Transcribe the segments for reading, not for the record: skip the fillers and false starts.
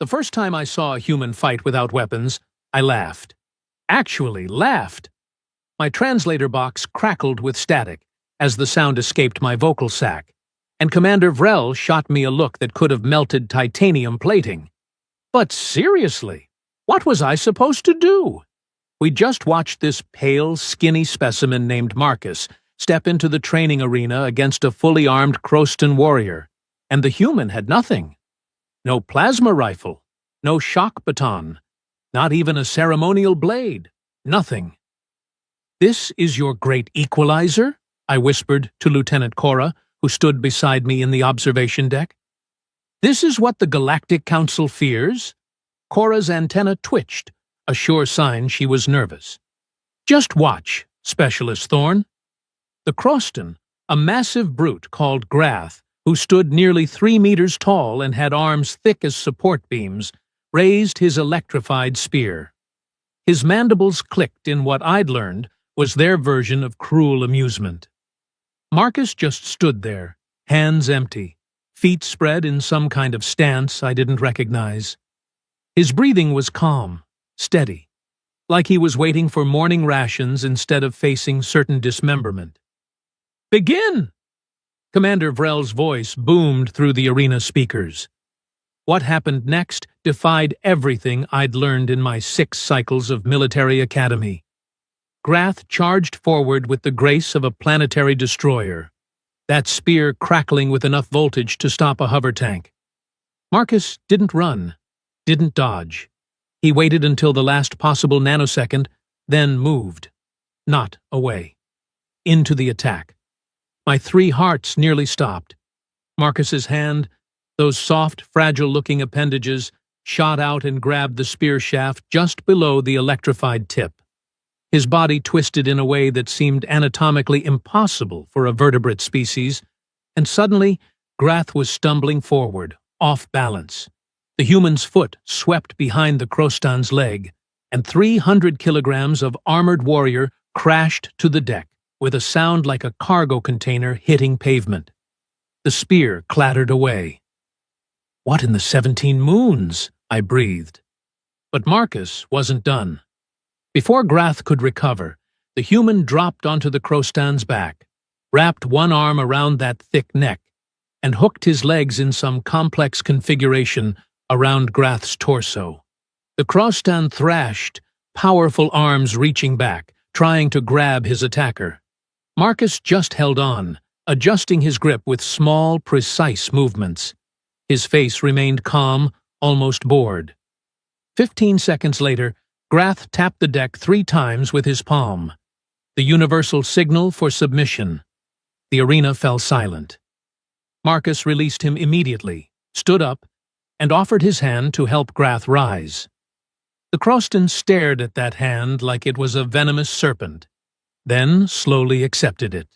The first time I saw a human fight without weapons, I laughed. Actually laughed. My translator box crackled with static as the sound escaped my vocal sac, and Commander Vrel shot me a look that could have melted titanium plating. But seriously, what was I supposed to do? We just watched this pale, skinny specimen named Marcus step into the training arena against a fully armed Croston warrior, and the human had nothing. No plasma rifle, no shock baton, not even a ceremonial blade, nothing. "This is your great equalizer?" I whispered to Lieutenant Cora, who stood beside me in the observation deck. "This is what the Galactic Council fears?" Cora's antenna twitched, a sure sign she was nervous. "Just watch, Specialist Thorne." The Croston, a massive brute called Grath, who stood nearly 3 meters tall and had arms thick as support beams, raised his electrified spear. His mandibles clicked in what I'd learned was their version of cruel amusement. Marcus just stood there, hands empty, feet spread in some kind of stance I didn't recognize. His breathing was calm, steady, like he was waiting for morning rations instead of facing certain dismemberment. "Begin!" Commander Vrel's voice boomed through the arena speakers. What happened next defied everything I'd learned in my 6 cycles of military academy. Grath charged forward with the grace of a planetary destroyer, that spear crackling with enough voltage to stop a hover tank. Marcus didn't run, didn't dodge. He waited until the last possible nanosecond, then moved. Not away. Into the attack. My 3 hearts nearly stopped. Marcus's hand, those soft, fragile-looking appendages, shot out and grabbed the spear shaft just below the electrified tip. His body twisted in a way that seemed anatomically impossible for a vertebrate species, and suddenly Grath was stumbling forward, off balance. The human's foot swept behind the Croston's leg, and 300 kilograms of armored warrior crashed to the deck, with a sound like a cargo container hitting pavement. The spear clattered away. "What in the 17 moons?" I breathed. But Marcus wasn't done. Before Grath could recover, the human dropped onto the Croston's back, wrapped one arm around that thick neck, and hooked his legs in some complex configuration around Grath's torso. The Croston thrashed, powerful arms reaching back, trying to grab his attacker. Marcus just held on, adjusting his grip with small, precise movements. His face remained calm, almost bored. 15 seconds later, Grath tapped the deck 3 times with his palm. The universal signal for submission. The arena fell silent. Marcus released him immediately, stood up, and offered his hand to help Grath rise. The Croston stared at that hand like it was a venomous serpent, then slowly accepted it.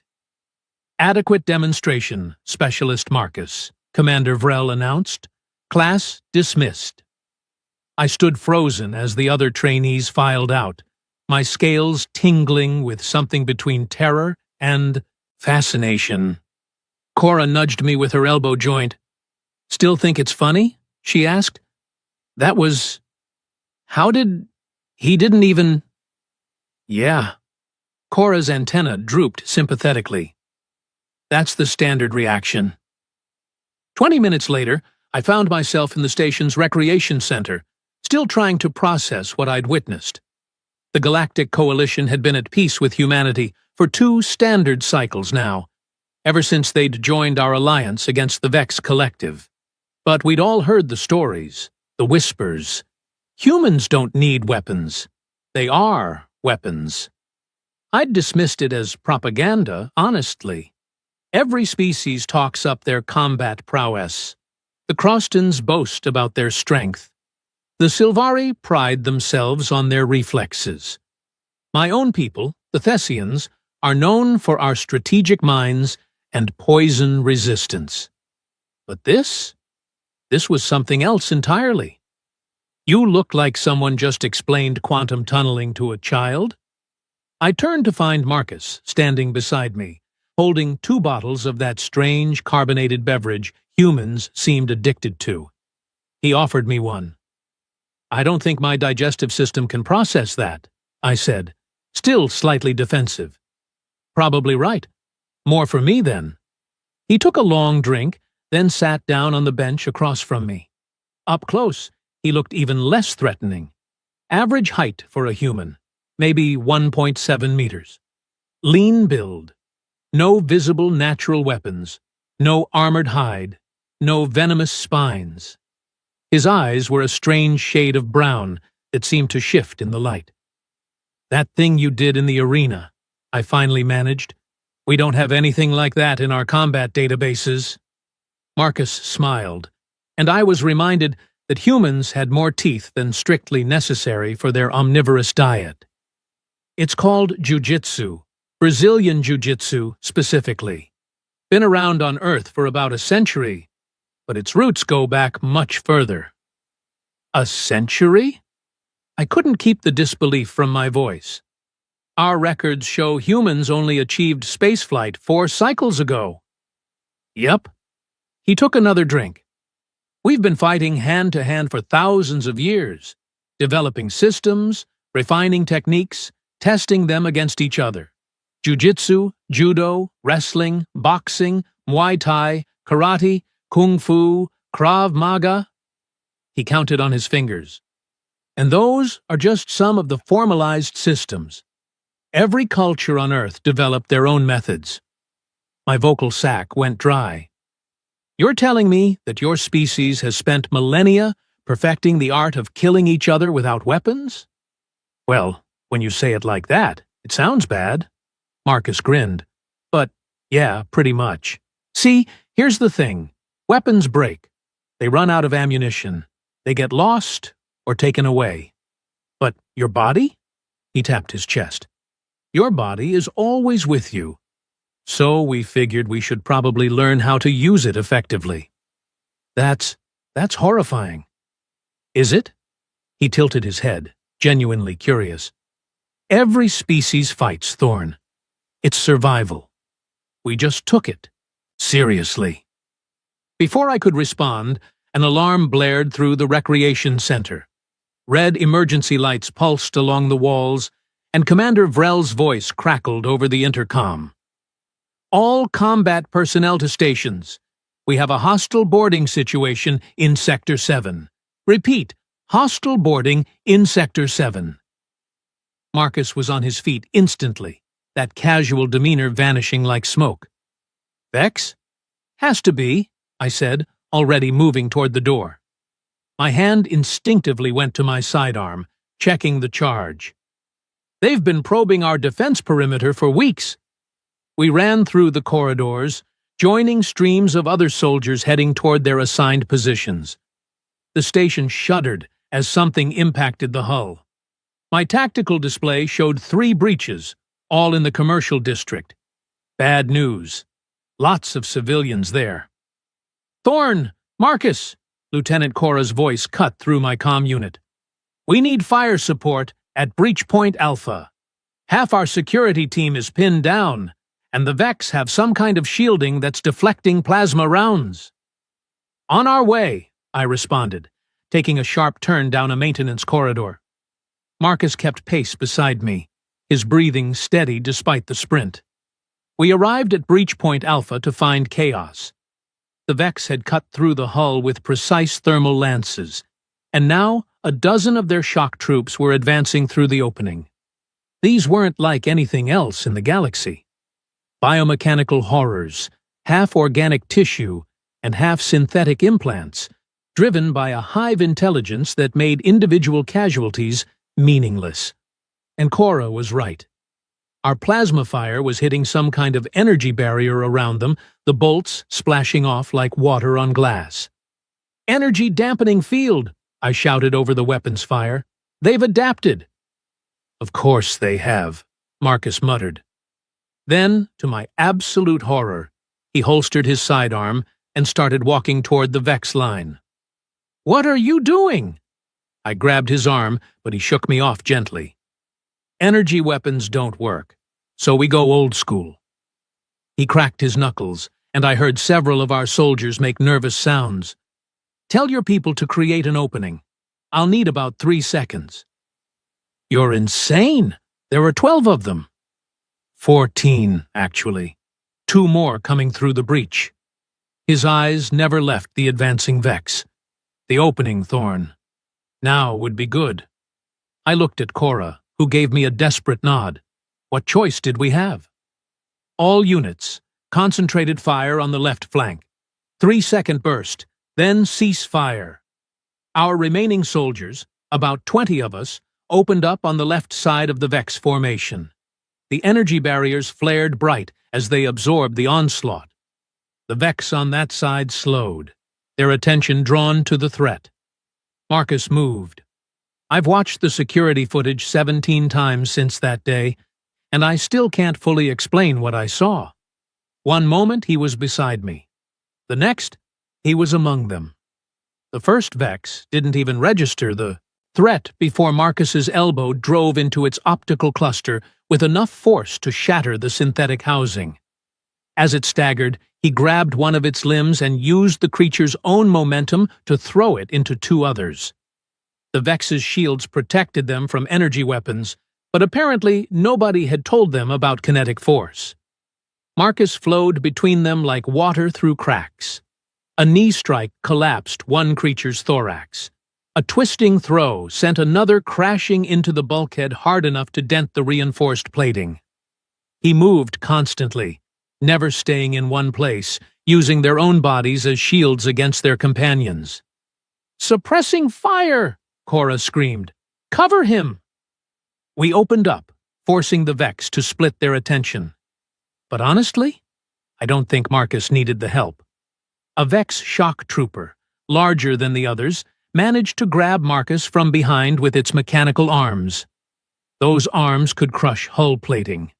"Adequate demonstration, Specialist Marcus," Commander Vrel announced. "Class dismissed." I stood frozen as the other trainees filed out, my scales tingling with something between terror and fascination. Cora nudged me with her elbow joint. "Still think it's funny?" she asked. "That was... How did... He didn't even..." "Yeah." Cora's antenna drooped sympathetically. "That's the standard reaction." 20 minutes later, I found myself in the station's recreation center, still trying to process what I'd witnessed. The Galactic Coalition had been at peace with humanity for 2 standard cycles now, ever since they'd joined our alliance against the Vex Collective. But we'd all heard the stories, the whispers. Humans don't need weapons. They are weapons. I'd dismissed it as propaganda, honestly. Every species talks up their combat prowess. The Crostons boast about their strength. The Silvari pride themselves on their reflexes. My own people, the Thessians, are known for our strategic minds and poison resistance. But this was something else entirely. You look like someone just explained quantum tunneling to a child. I turned to find Marcus standing beside me, holding 2 bottles of that strange carbonated beverage humans seemed addicted to. He offered me one. I don't think my digestive system can process that, I said, still slightly defensive. Probably right. More for me, then. He took a long drink, then sat down on the bench across from me. Up close, he looked even less threatening. Average height for a human, maybe 1.7 meters. Lean build. No visible natural weapons. No armored hide. No venomous spines. His eyes were a strange shade of brown that seemed to shift in the light. That thing you did in the arena, I finally managed. We don't have anything like that in our combat databases. Marcus smiled, and I was reminded that humans had more teeth than strictly necessary for their omnivorous diet. It's called jiu-jitsu, Brazilian jiu-jitsu specifically. Been around on Earth for about a century, but its roots go back much further. A century? I couldn't keep the disbelief from my voice. Our records show humans only achieved spaceflight 4 cycles ago. Yep. He took another drink. We've been fighting hand-to-hand for thousands of years, developing systems, refining techniques, testing them against each other. Jiu-jitsu, judo, wrestling, boxing, Muay Thai, karate, kung fu, Krav Maga. He counted on his fingers. And those are just some of the formalized systems. Every culture on Earth developed their own methods. My vocal sac went dry. You're telling me that your species has spent millennia perfecting the art of killing each other without weapons? Well, when you say it like that, it sounds bad. Marcus grinned. But, yeah, pretty much. See, here's the thing. Weapons break. They run out of ammunition. They get lost or taken away. But your body? He tapped his chest. Your body is always with you. So we figured we should probably learn how to use it effectively. That's horrifying. Is it? He tilted his head, genuinely curious. Every species fights, Thorn. It's survival. We just took it. Seriously. Before I could respond, an alarm blared through the recreation center. Red emergency lights pulsed along the walls, and Commander Vrel's voice crackled over the intercom. All combat personnel to stations. We have a hostile boarding situation in Sector 7. Repeat, hostile boarding in Sector 7. Marcus was on his feet instantly, that casual demeanor vanishing like smoke. Vex? Has to be, I said, already moving toward the door. My hand instinctively went to my sidearm, checking the charge. They've been probing our defense perimeter for weeks. We ran through the corridors, joining streams of other soldiers heading toward their assigned positions. The station shuddered as something impacted the hull. My tactical display showed 3 breaches, all in the commercial district. Bad news. Lots of civilians there. Thorn! Marcus! Lieutenant Cora's voice cut through my comm unit. We need fire support at Breach Point Alpha. Half our security team is pinned down, and the Vex have some kind of shielding that's deflecting plasma rounds. On our way, I responded, taking a sharp turn down a maintenance corridor. Marcus kept pace beside me, his breathing steady despite the sprint. We arrived at Breach Point Alpha to find chaos. The Vex had cut through the hull with precise thermal lances, and now a dozen of their shock troops were advancing through the opening. These weren't like anything else in the galaxy. Biomechanical horrors, half organic tissue, and half synthetic implants, driven by a hive intelligence that made individual casualties meaningless. And Cora was right. Our plasma fire was hitting some kind of energy barrier around them, the bolts splashing off like water on glass. Energy dampening field, I shouted over the weapons fire. They've adapted. Of course they have, Marcus muttered. Then, to my absolute horror, he holstered his sidearm and started walking toward the Vex line. What are you doing? I grabbed his arm, but he shook me off gently. Energy weapons don't work, so we go old school. He cracked his knuckles, and I heard several of our soldiers make nervous sounds. Tell your people to create an opening. I'll need about 3 seconds. You're insane! There are 12 of them. 14, actually. 2 more coming through the breach. His eyes never left the advancing Vex. The opening, Thorn. Now would be good. I looked at Cora, who gave me a desperate nod. What choice did we have? All units, concentrated fire on the left flank. 3-second burst, then cease fire. Our remaining soldiers, about 20 of us, opened up on the left side of the Vex formation. The energy barriers flared bright as they absorbed the onslaught. The Vex on that side slowed, their attention drawn to the threat. Marcus moved. I've watched the security footage 17 times since that day, and I still can't fully explain what I saw. One moment he was beside me. The next, he was among them. The first Vex didn't even register the threat before Marcus's elbow drove into its optical cluster with enough force to shatter the synthetic housing. As it staggered, he grabbed one of its limbs and used the creature's own momentum to throw it into 2 others. The Vex's shields protected them from energy weapons, but apparently nobody had told them about kinetic force. Marcus flowed between them like water through cracks. A knee strike collapsed one creature's thorax. A twisting throw sent another crashing into the bulkhead hard enough to dent the reinforced plating. He moved constantly, never staying in one place, using their own bodies as shields against their companions. "Suppressing fire!" Cora screamed. "Cover him!" We opened up, forcing the Vex to split their attention. But honestly, I don't think Marcus needed the help. A Vex shock trooper, larger than the others, managed to grab Marcus from behind with its mechanical arms. Those arms could crush hull plating,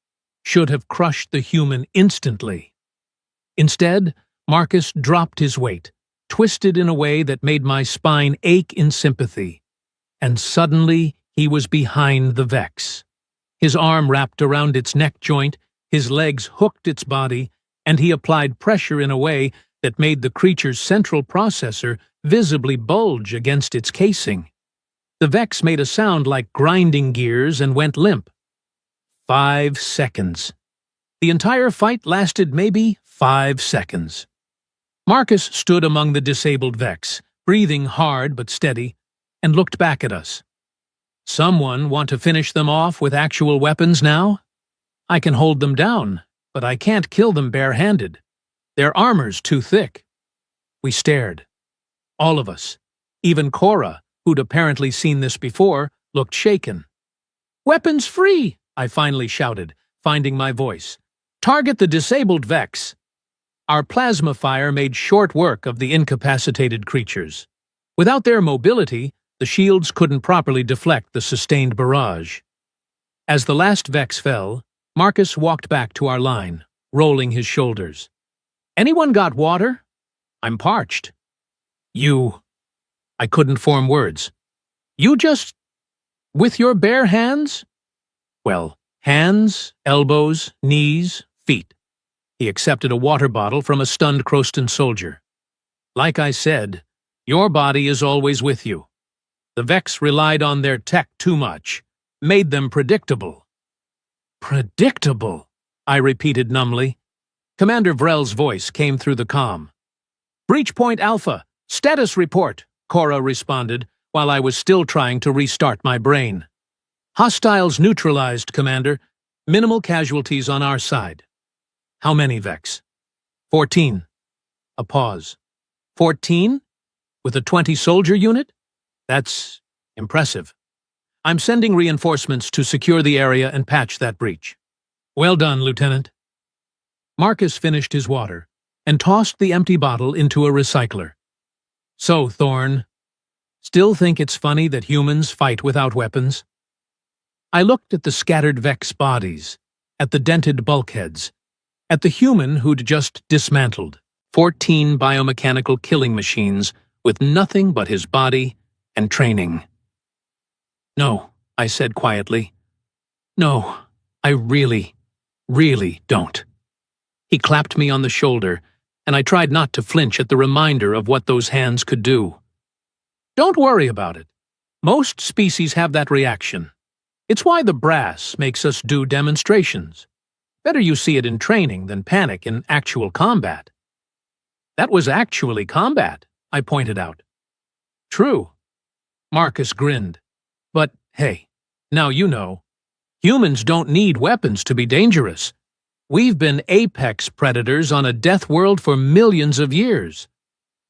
should have crushed the human instantly. Instead, Marcus dropped his weight, twisted in a way that made my spine ache in sympathy. And suddenly, he was behind the Vex. His arm wrapped around its neck joint, his legs hooked its body, and he applied pressure in a way that made the creature's central processor visibly bulge against its casing. The Vex made a sound like grinding gears and went limp. 5 seconds. The entire fight lasted maybe 5 seconds. Marcus stood among the disabled Vex, breathing hard but steady, and looked back at us. "Someone want to finish them off with actual weapons now? I can hold them down, but I can't kill them bare-handed. Their armor's too thick." We stared. All of us, even Cora, who'd apparently seen this before, looked shaken. "Weapons free!" I finally shouted, finding my voice. "Target the disabled Vex!" Our plasma fire made short work of the incapacitated creatures. Without their mobility, the shields couldn't properly deflect the sustained barrage. As the last Vex fell, Marcus walked back to our line, rolling his shoulders. "Anyone got water? I'm parched." "You..." I couldn't form words. "You just... with your bare hands?" "Well, hands, elbows, knees, feet." He accepted a water bottle from a stunned Croston soldier. "Like I said, your body is always with you. The Vex relied on their tech too much, made them predictable." "Predictable," I repeated numbly. Commander Vrel's voice came through the comm. "Breach Point Alpha, status report," Cora responded, while I was still trying to restart my brain. "Hostiles neutralized, Commander. Minimal casualties on our side." "How many, Vex?" 14. A pause. 14? With a 20-soldier unit? That's impressive. I'm sending reinforcements to secure the area and patch that breach." "Well done, Lieutenant." Marcus finished his water and tossed the empty bottle into a recycler. "So, Thorn, still think it's funny that humans fight without weapons?" I looked at the scattered Vex bodies, at the dented bulkheads, at the human who'd just dismantled 14 biomechanical killing machines with nothing but his body and training. "No," I said quietly. "No, I really don't." He clapped me on the shoulder, and I tried not to flinch at the reminder of what those hands could do. Don't worry about it. Most species have that reaction. It's why the brass makes us do demonstrations. Better you see it in training than panic in actual combat. That was actually combat, I pointed out. True. Marcus grinned. But, hey, now you know. Humans don't need weapons to be dangerous. We've been apex predators on a death world for millions of years.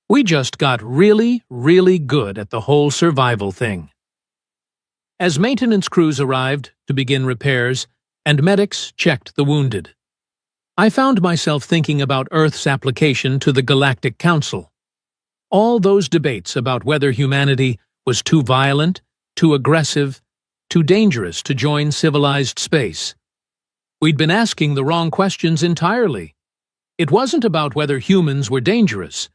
We just got really, really good at the whole survival thing. As maintenance crews arrived to begin repairs, and medics checked the wounded, I found myself thinking about Earth's application to the Galactic Council. All those debates about whether humanity was too violent, too aggressive, too dangerous to join civilized space. We'd been asking the wrong questions entirely. It wasn't about whether humans were dangerous.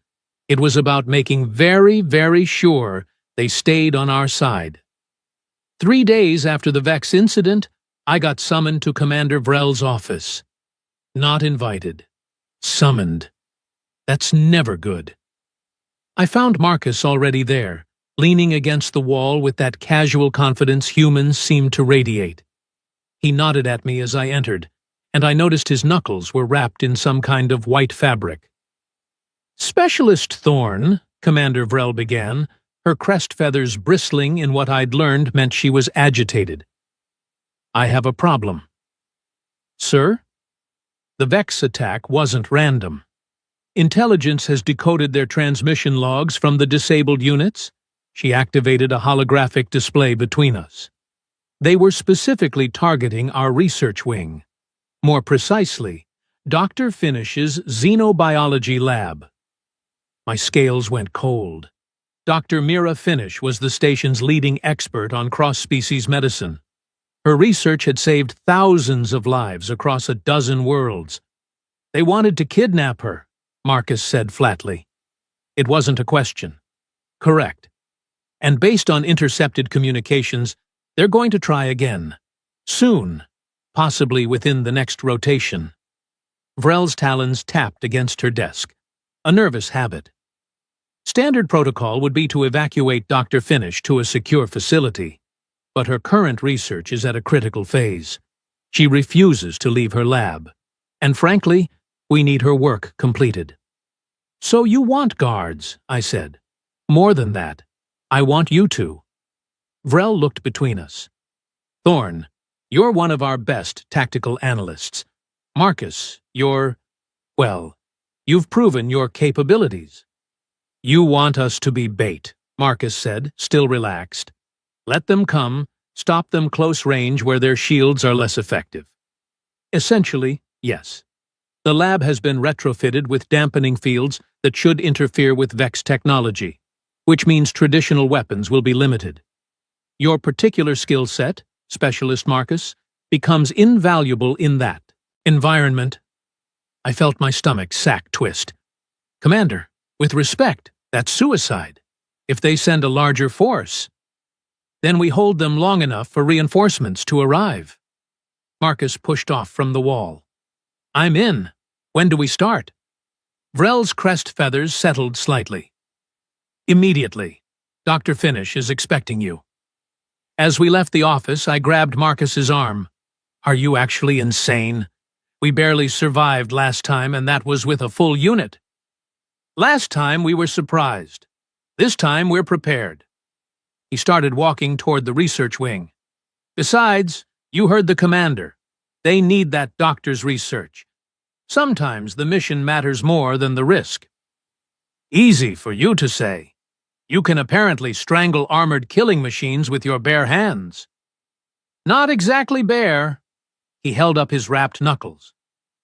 It was about making very, very sure they stayed on our side. 3 days after the Vex incident, I got summoned to Commander Vrel's office. Not invited. Summoned. That's never good. I found Marcus already there, leaning against the wall with that casual confidence humans seem to radiate. He nodded at me as I entered, and I noticed his knuckles were wrapped in some kind of white fabric. Specialist Thorne, Commander Vrel began, her crest feathers bristling in what I'd learned meant she was agitated. I have a problem. Sir? The Vex attack wasn't random. Intelligence has decoded their transmission logs from the disabled units. She activated a holographic display between us. They were specifically targeting our research wing. More precisely, Dr. Finish's xenobiology lab. My scales went cold. Dr. Mira Finish was the station's leading expert on cross-species medicine. Her research had saved thousands of lives across a dozen worlds. They wanted to kidnap her, Marcus said flatly. It wasn't a question. Correct. And based on intercepted communications, they're going to try again. Soon, possibly within the next rotation. Vrel's talons tapped against her desk. A nervous habit. Standard protocol would be to evacuate Dr. Finish to a secure facility, but her current research is at a critical phase. She refuses to leave her lab, and frankly, we need her work completed. So you want guards, I said. More than that, I want you to. Vrel looked between us. Thorne, you're one of our best tactical analysts. Marcus, you've proven your capabilities. You want us to be bait, Marcus said, still relaxed. Let them come, stop them close range where their shields are less effective. Essentially, yes. The lab has been retrofitted with dampening fields that should interfere with Vex technology, which means traditional weapons will be limited. Your particular skill set, Specialist Marcus, becomes invaluable in that environment. I felt my stomach sack twist. Commander, with respect, that's suicide. If they send a larger force, then we hold them long enough for reinforcements to arrive. Marcus pushed off from the wall. I'm in. When do we start? Vrel's crest feathers settled slightly. Immediately. Dr. Finish is expecting you. As we left the office, I grabbed Marcus's arm. Are you actually insane? We barely survived last time, and that was with a full unit. Last time we were surprised. This time we're prepared. He started walking toward the research wing. Besides, you heard the commander. They need that doctor's research. Sometimes the mission matters more than the risk. Easy for you to say. You can apparently strangle armored killing machines with your bare hands. Not exactly bare. He held up his wrapped knuckles.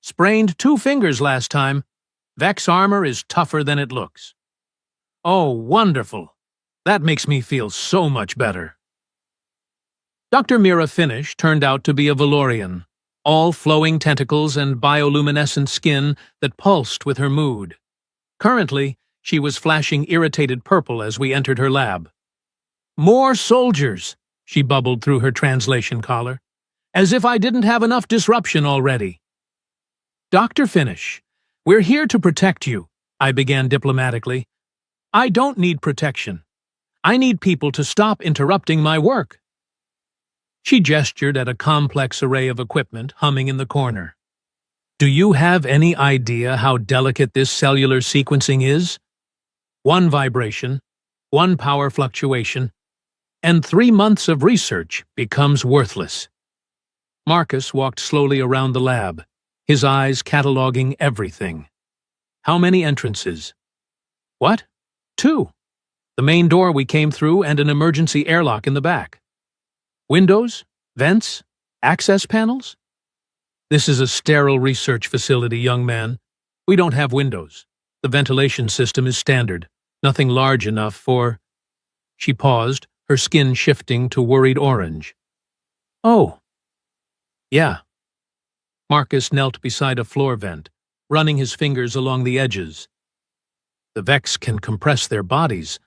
Sprained 2 fingers last time. Vex armor is tougher than it looks. Oh, wonderful. That makes me feel so much better. Dr. Mira Finish turned out to be a Valorian, all flowing tentacles and bioluminescent skin that pulsed with her mood. Currently, she was flashing irritated purple as we entered her lab. More soldiers, she bubbled through her translation collar. As if I didn't have enough disruption already. Dr. Finish, we're here to protect you, I began diplomatically. I don't need protection. I need people to stop interrupting my work. She gestured at a complex array of equipment humming in the corner. Do you have any idea how delicate this cellular sequencing is? One vibration, one power fluctuation, and 3 months of research becomes worthless. Marcus walked slowly around the lab, his eyes cataloging everything. How many entrances? What? 2. The main door we came through and an emergency airlock in the back. Windows? Vents? Access panels? This is a sterile research facility, young man. We don't have windows. The ventilation system is standard, nothing large enough for... She paused, her skin shifting to worried orange. Oh. Yeah. Marcus knelt beside a floor vent, running his fingers along the edges. The Vex can compress their bodies.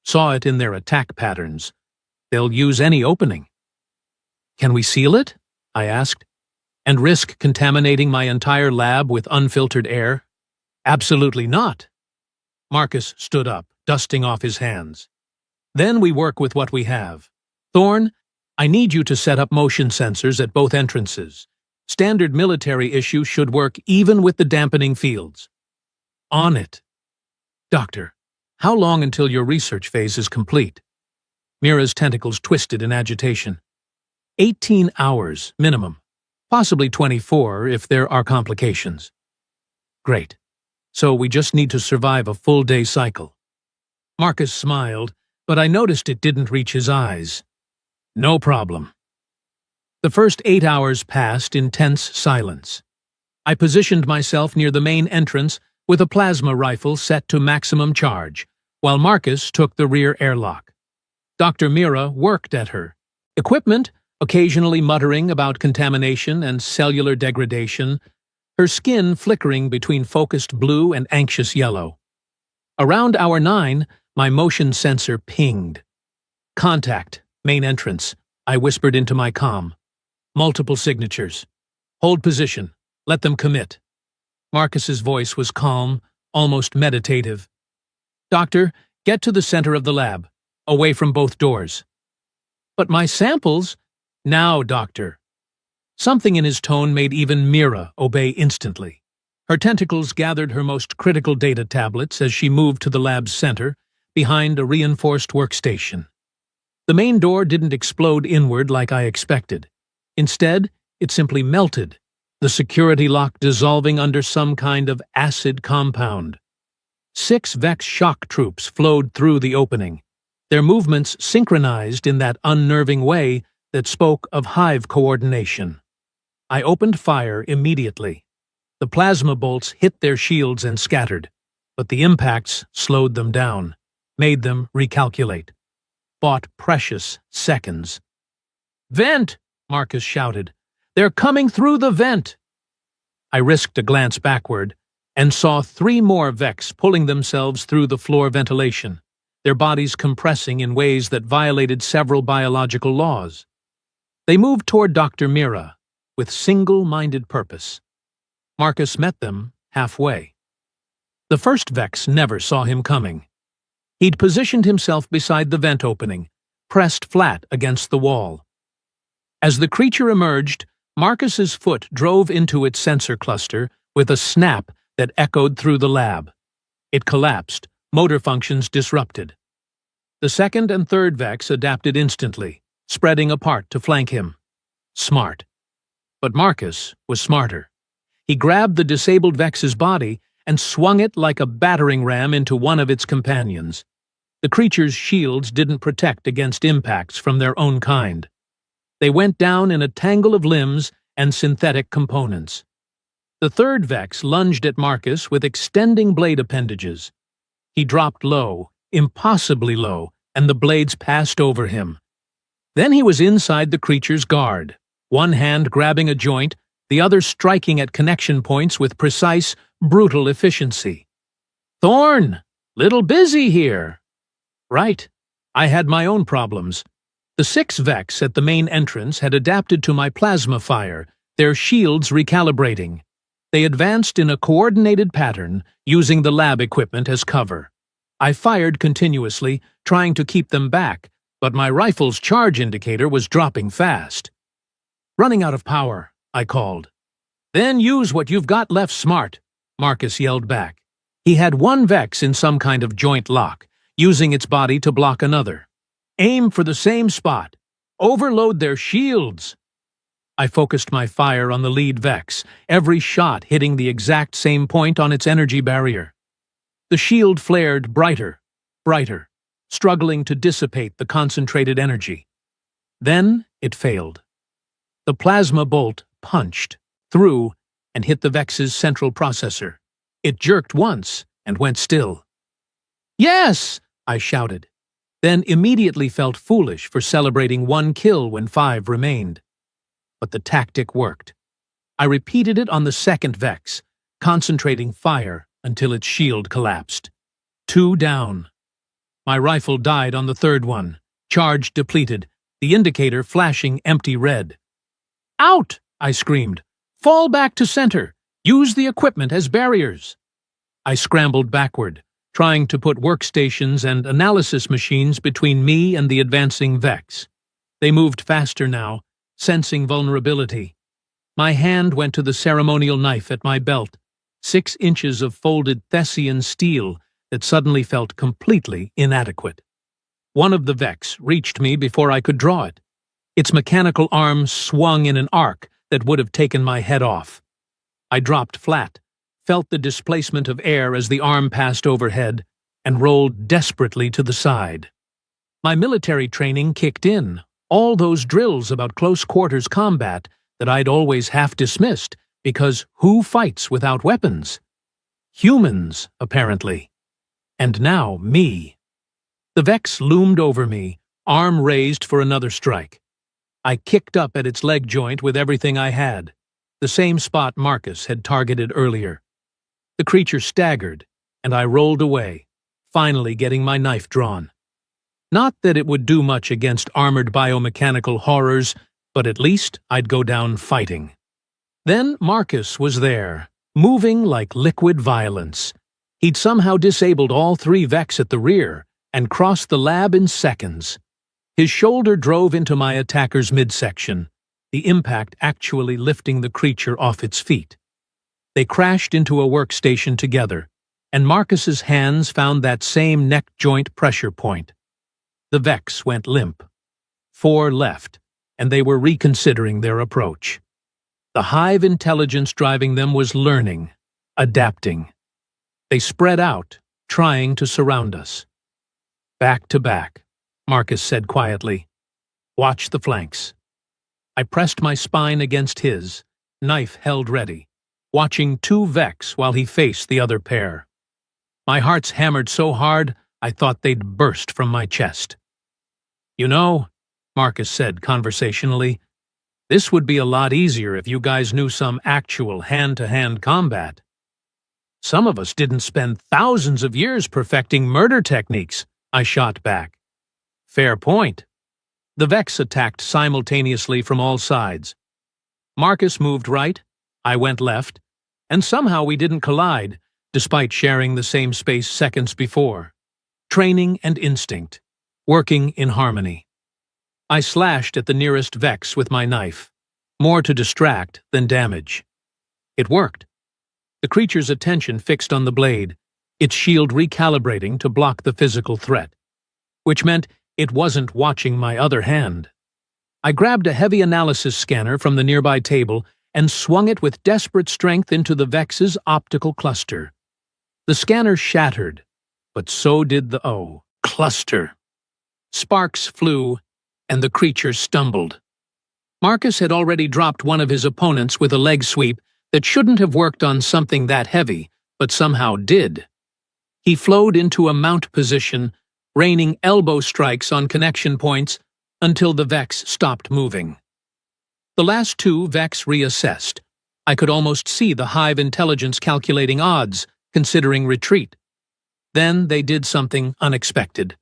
Saw it in their attack patterns. They'll use any opening. Can we seal it? I asked. And risk contaminating my entire lab with unfiltered air? Absolutely not. Marcus stood up, dusting off his hands. Then we work with what we have. Thorne, I need you to set up motion sensors at both entrances. Standard military issue should work even with the dampening fields. On it. Doctor, how long until your research phase is complete? Mira's tentacles twisted in agitation. 18 hours, minimum. Possibly 24 if there are complications. Great. So we just need to survive a full-day cycle. Marcus smiled, but I noticed it didn't reach his eyes. No problem. The first 8 hours passed in tense silence. I positioned myself near the main entrance with a plasma rifle set to maximum charge, while Marcus took the rear airlock. Dr. Mira worked at her equipment, occasionally muttering about contamination and cellular degradation, her skin flickering between focused blue and anxious yellow. Around hour 9, my motion sensor pinged. Contact, main entrance, I whispered into my comm. Multiple signatures. Hold position. Let them commit. Marcus's voice was calm, almost meditative. Doctor, get to the center of the lab, away from both doors. But my samples... Now, Doctor. Something in his tone made even Mira obey instantly. Her tentacles gathered her most critical data tablets as she moved to the lab's center, behind a reinforced workstation. The main door didn't explode inward like I expected. Instead, it simply melted, the security lock dissolving under some kind of acid compound. 6 Vex shock troops flowed through the opening, their movements synchronized in that unnerving way that spoke of hive coordination. I opened fire immediately. The plasma bolts hit their shields and scattered, but the impacts slowed them down, made them recalculate. Bought precious seconds. "Vent!" Marcus shouted. "They're coming through the vent!" I risked a glance backward and saw 3 more Vex pulling themselves through the floor ventilation, their bodies compressing in ways that violated several biological laws. They moved toward Dr. Mira with single-minded purpose. Marcus met them halfway. The first Vex never saw him coming. He'd positioned himself beside the vent opening, pressed flat against the wall. As the creature emerged, Marcus's foot drove into its sensor cluster with a snap that echoed through the lab. It collapsed, motor functions disrupted. The second and third Vex adapted instantly, spreading apart to flank him. Smart. But Marcus was smarter. He grabbed the disabled Vex's body and swung it like a battering ram into one of its companions. The creature's shields didn't protect against impacts from their own kind. They went down in a tangle of limbs and synthetic components. The third Vex lunged at Marcus with extending blade appendages. He dropped low, impossibly low, and the blades passed over him. Then he was inside the creature's guard, one hand grabbing a joint, the other striking at connection points with precise, brutal efficiency. "Thorne! Little busy here!" Right. I had my own problems. The 6 Vex at the main entrance had adapted to my plasma fire, their shields recalibrating. They advanced in a coordinated pattern, using the lab equipment as cover. I fired continuously, trying to keep them back, but my rifle's charge indicator was dropping fast. "Running out of power," I called. "Then use what you've got left smart," Marcus yelled back. He had one Vex in some kind of joint lock, using its body to block another. "Aim for the same spot. Overload their shields." I focused my fire on the lead Vex, every shot hitting the exact same point on its energy barrier. The shield flared brighter, brighter, struggling to dissipate the concentrated energy. Then it failed. The plasma bolt punched through and hit the Vex's central processor. It jerked once and went still. "Yes!" I shouted, then immediately felt foolish for celebrating one kill when 5 remained. But the tactic worked. I repeated it on the second Vex, concentrating fire until its shield collapsed. 2 down. My rifle died on the third one, charge depleted, the indicator flashing empty red. "Out!" I screamed. "Fall back to center. Use the equipment as barriers." I scrambled backward, trying to put workstations and analysis machines between me and the advancing Vex. They moved faster now, sensing vulnerability. My hand went to the ceremonial knife at my belt, 6 inches of folded Thessian steel that suddenly felt completely inadequate. One of the Vex reached me before I could draw it. Its mechanical arm swung in an arc that would have taken my head off. I dropped flat, felt the displacement of air as the arm passed overhead, and rolled desperately to the side. My military training kicked in, all those drills about close-quarters combat that I'd always half dismissed, because who fights without weapons? Humans, apparently. And now me. The Vex loomed over me, arm raised for another strike. I kicked up at its leg joint with everything I had, the same spot Marcus had targeted earlier. The creature staggered, and I rolled away, finally getting my knife drawn. Not that it would do much against armored biomechanical horrors, but at least I'd go down fighting. Then Marcus was there, moving like liquid violence. He'd somehow disabled all 3 Vex at the rear and crossed the lab in seconds. His shoulder drove into my attacker's midsection, the impact actually lifting the creature off its feet. They crashed into a workstation together, and Marcus's hands found that same neck joint pressure point. The Vex went limp. 4 left, and they were reconsidering their approach. The hive intelligence driving them was learning, adapting. They spread out, trying to surround us. "Back to back," Marcus said quietly. "Watch the flanks." I pressed my spine against his, knife held ready, watching 2 Vex while he faced the other pair. My hearts hammered so hard I thought they'd burst from my chest. "You know," Marcus said conversationally, "this would be a lot easier if you guys knew some actual hand-to-hand combat. Some of us didn't spend thousands of years perfecting murder techniques," I shot back. "Fair point." The Vex attacked simultaneously from all sides. Marcus moved right, I went left, and somehow we didn't collide, despite sharing the same space seconds before. Training and instinct, working in harmony. I slashed at the nearest Vex with my knife, more to distract than damage. It worked. The creature's attention fixed on the blade, its shield recalibrating to block the physical threat, which meant it wasn't watching my other hand. I grabbed a heavy analysis scanner from the nearby table and swung it with desperate strength into the Vex's optical cluster. The scanner shattered, but so did the cluster. Sparks flew, and the creature stumbled. Marcus had already dropped one of his opponents with a leg sweep that shouldn't have worked on something that heavy, but somehow did. He flowed into a mount position, raining elbow strikes on connection points until the Vex stopped moving. The last 2 Vex reassessed. I could almost see the hive intelligence calculating odds, considering retreat. Then they did something unexpected.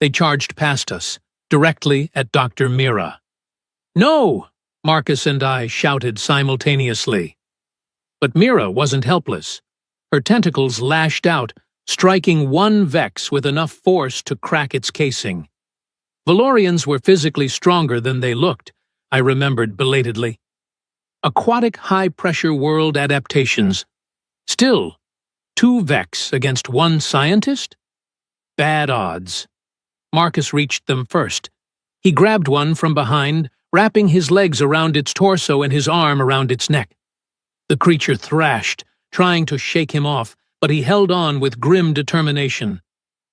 They charged past us, directly at Dr. Mira. "No!" Marcus and I shouted simultaneously. But Mira wasn't helpless. Her tentacles lashed out, striking one Vex with enough force to crack its casing. Valorians were physically stronger than they looked, I remembered belatedly. Aquatic high-pressure world adaptations. Still, 2 Vex against 1 scientist? Bad odds. Marcus reached them first. He grabbed one from behind, wrapping his legs around its torso and his arm around its neck. The creature thrashed, trying to shake him off, but he held on with grim determination.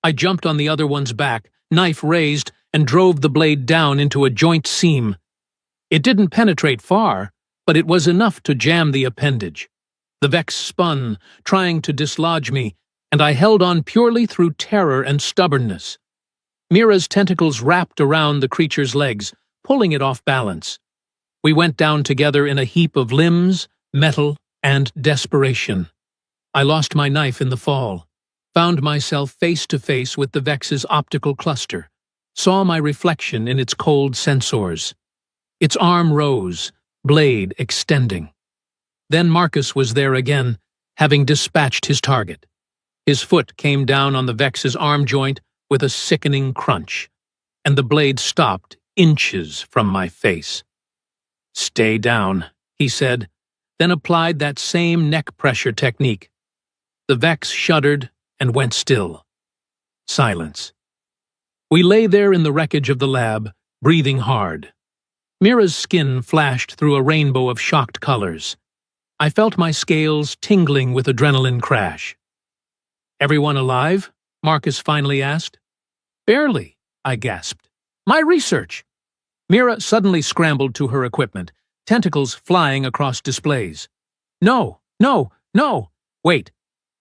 I jumped on the other one's back, knife raised, and drove the blade down into a joint seam. It didn't penetrate far, but it was enough to jam the appendage. The Vex spun, trying to dislodge me, and I held on purely through terror and stubbornness. Mira's tentacles wrapped around the creature's legs, pulling it off balance. We went down together in a heap of limbs, metal, and desperation. I lost my knife in the fall, found myself face to face with the Vex's optical cluster, saw my reflection in its cold sensors. Its arm rose, blade extending. Then Marcus was there again, having dispatched his target. His foot came down on the Vex's arm joint with a sickening crunch, and the blade stopped inches from my face. "Stay down," he said, then applied that same neck pressure technique. The Vex shuddered and went still. Silence. We lay there in the wreckage of the lab, breathing hard. Mira's skin flashed through a rainbow of shocked colors. I felt my scales tingling with adrenaline crash. "Everyone alive?" Marcus finally asked. "Barely," I gasped. "My research!" Mira suddenly scrambled to her equipment, tentacles flying across displays. "No, no, no! Wait.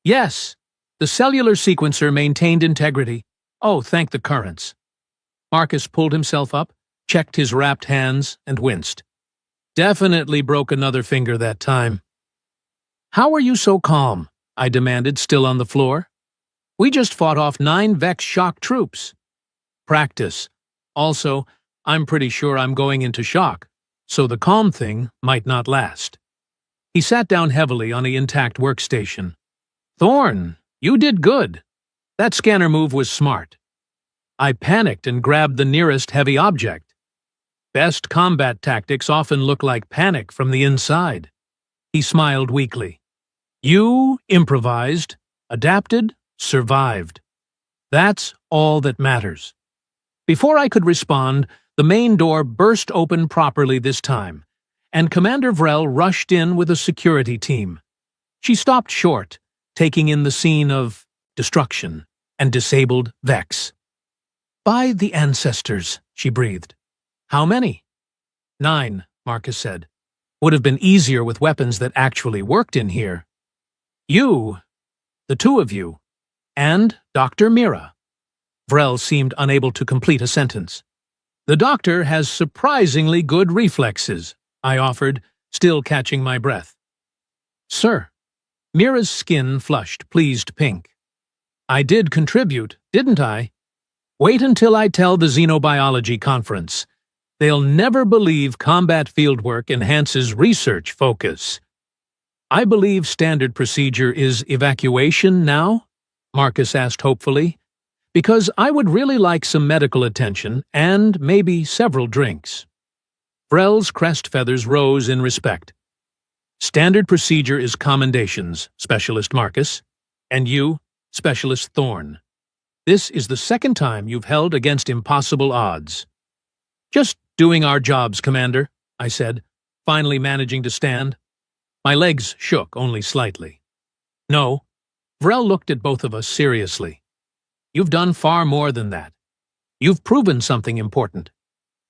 Yes! The cellular sequencer maintained integrity. Oh, thank the currents." Marcus pulled himself up, checked his wrapped hands, and winced. "Definitely broke another finger that time." "How are you so calm?" I demanded, still on the floor. "We just fought off 9 Vex shock troops." "Practice. Also, I'm pretty sure I'm going into shock, so the calm thing might not last." He sat down heavily on the intact workstation. "Thorn, you did good. That scanner move was smart." I panicked and grabbed the nearest heavy object. Best combat tactics often look like panic from the inside. He smiled weakly. "You improvised, adapted, survived. That's all that matters." Before I could respond, the main door burst open properly this time, and Commander Vrel rushed in with a security team. She stopped short, taking in the scene of destruction and disabled Vex. "By the ancestors," she breathed. "How many?" 9, Marcus said. "Would have been easier with weapons that actually worked in here." "You, the 2 of you, and Dr. Mira." Vrel seemed unable to complete a sentence. "The doctor has surprisingly good reflexes," I offered, still catching my breath. "Sir." Mira's skin flushed, pleased pink. "I did contribute, didn't I? Wait until I tell the Xenobiology Conference. They'll never believe combat fieldwork enhances research focus." "I believe standard procedure is evacuation now?" Marcus asked hopefully. "Because I would really like some medical attention and maybe several drinks." Vrel's crest feathers rose in respect. "Standard procedure is commendations, Specialist Marcus. And you, Specialist Thorn. This is the 2nd time you've held against impossible odds." "Just doing our jobs, Commander," I said, finally managing to stand. My legs shook only slightly. "No." Vrel looked at both of us seriously. "You've done far more than that. You've proven something important.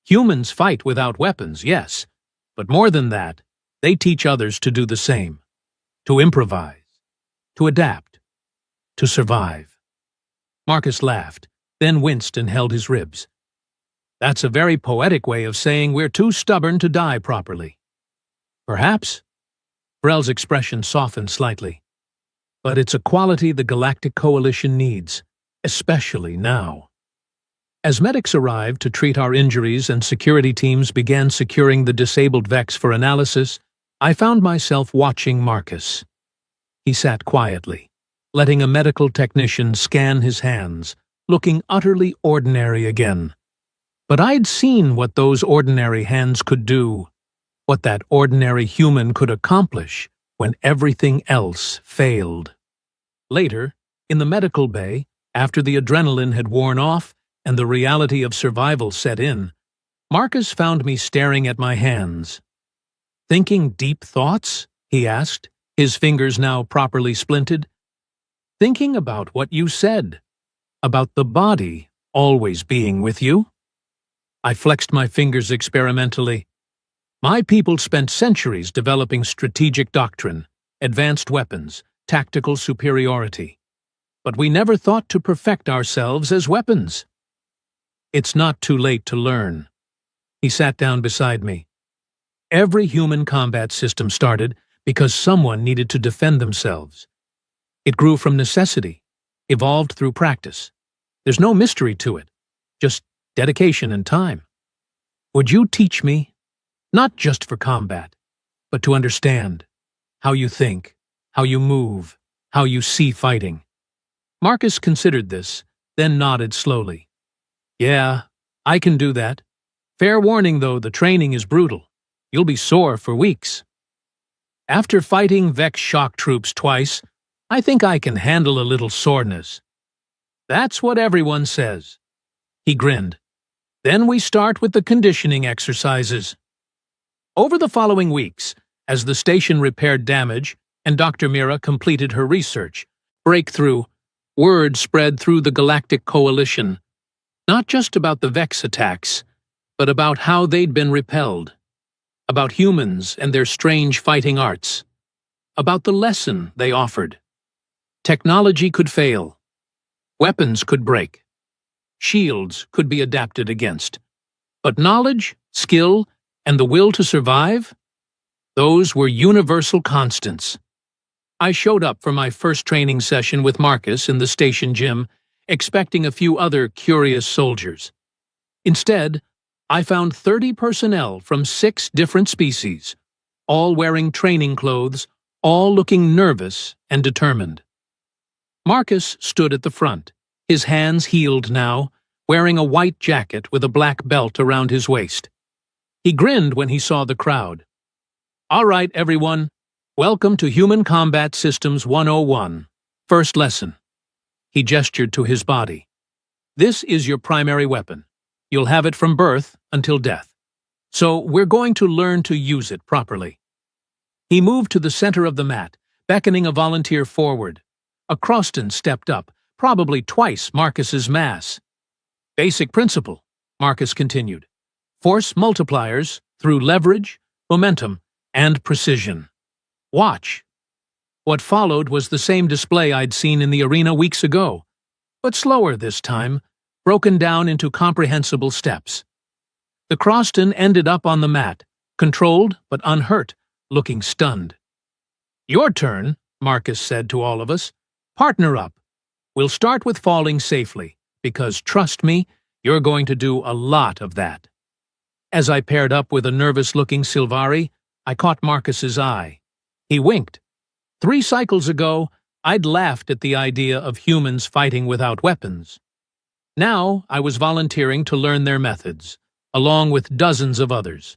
Humans fight without weapons, yes, but more than that, they teach others to do the same. To improvise. To adapt. To survive." Marcus laughed, then winced and held his ribs. "That's a very poetic way of saying we're too stubborn to die properly." "Perhaps." Vrel's expression softened slightly. "But it's a quality the Galactic Coalition needs, especially now." As medics arrived to treat our injuries and security teams began securing the disabled Vex for analysis, I found myself watching Marcus. He sat quietly, letting a medical technician scan his hands, looking utterly ordinary again. But I'd seen what those ordinary hands could do, what that ordinary human could accomplish when everything else failed. Later, in the medical bay, after the adrenaline had worn off and the reality of survival set in, Marcus found me staring at my hands. "Thinking deep thoughts?" he asked, his fingers now properly splinted. "Thinking about what you said, about the body always being with you?" I flexed my fingers experimentally. My people spent centuries developing strategic doctrine, advanced weapons, tactical superiority. But we never thought to perfect ourselves as weapons. "It's not too late to learn." He sat down beside me. Every human combat system started because someone needed to defend themselves. It grew from necessity, evolved through practice. There's no mystery to it, just dedication and time. Would you teach me, not just for combat, but to understand how you think, how you move, how you see fighting? Marcus considered this, then nodded slowly. "Yeah, I can do that. Fair warning, though, the training is brutal. You'll be sore for weeks." After fighting Vex shock troops twice, I think I can handle a little soreness. "That's what everyone says." He grinned. "Then we start with the conditioning exercises." Over the following weeks, as the station repaired damage and Dr. Mira completed her research, breakthrough, word spread through the Galactic Coalition, not just about the Vex attacks, but about how they'd been repelled, about humans and their strange fighting arts, about the lesson they offered. Technology could fail. Weapons could break. Shields could be adapted against. But knowledge, skill, and the will to survive? Those were universal constants. I showed up for my first training session with Marcus in the station gym, expecting a few other curious soldiers. Instead, I found 30 personnel from 6 different species, all wearing training clothes, all looking nervous and determined. Marcus stood at the front, his hands healed now, wearing a white jacket with a black belt around his waist. He grinned when he saw the crowd. "All right, everyone, welcome to Human Combat Systems 101, first lesson." He gestured to his body. "This is your primary weapon. You'll have it from birth until death. So we're going to learn to use it properly." He moved to the center of the mat, beckoning a volunteer forward. A Croston stepped up, probably twice Marcus's mass. "Basic principle," Marcus continued. "Force multipliers through leverage, momentum, and precision. Watch." What followed was the same display I'd seen in the arena weeks ago, but slower this time, broken down into comprehensible steps. The Croston ended up on the mat, controlled but unhurt, looking stunned. "Your turn," Marcus said to all of us. "Partner up. We'll start with falling safely, because trust me, you're going to do a lot of that." As I paired up with a nervous-looking Silvari, I caught Marcus's eye. He winked. 3 cycles ago, I'd laughed at the idea of humans fighting without weapons. Now I was volunteering to learn their methods, along with dozens of others.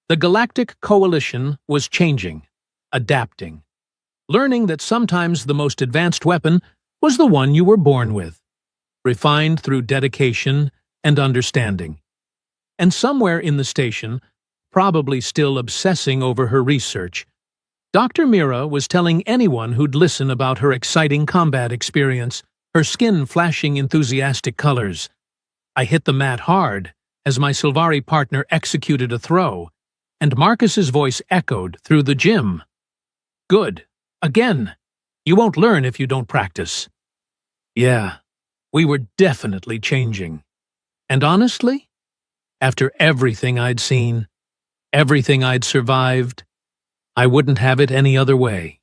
The Galactic Coalition was changing, adapting, learning that sometimes the most advanced weapon was the one you were born with, refined through dedication and understanding. And somewhere in the station, probably still obsessing over her research, Dr. Mira was telling anyone who'd listen about her exciting combat experience, her skin flashing enthusiastic colors. I hit the mat hard as my Silvari partner executed a throw, and Marcus's voice echoed through the gym. "Good. Again. You won't learn if you don't practice." Yeah, we were definitely changing. And honestly, after everything I'd seen, everything I'd survived, I wouldn't have it any other way.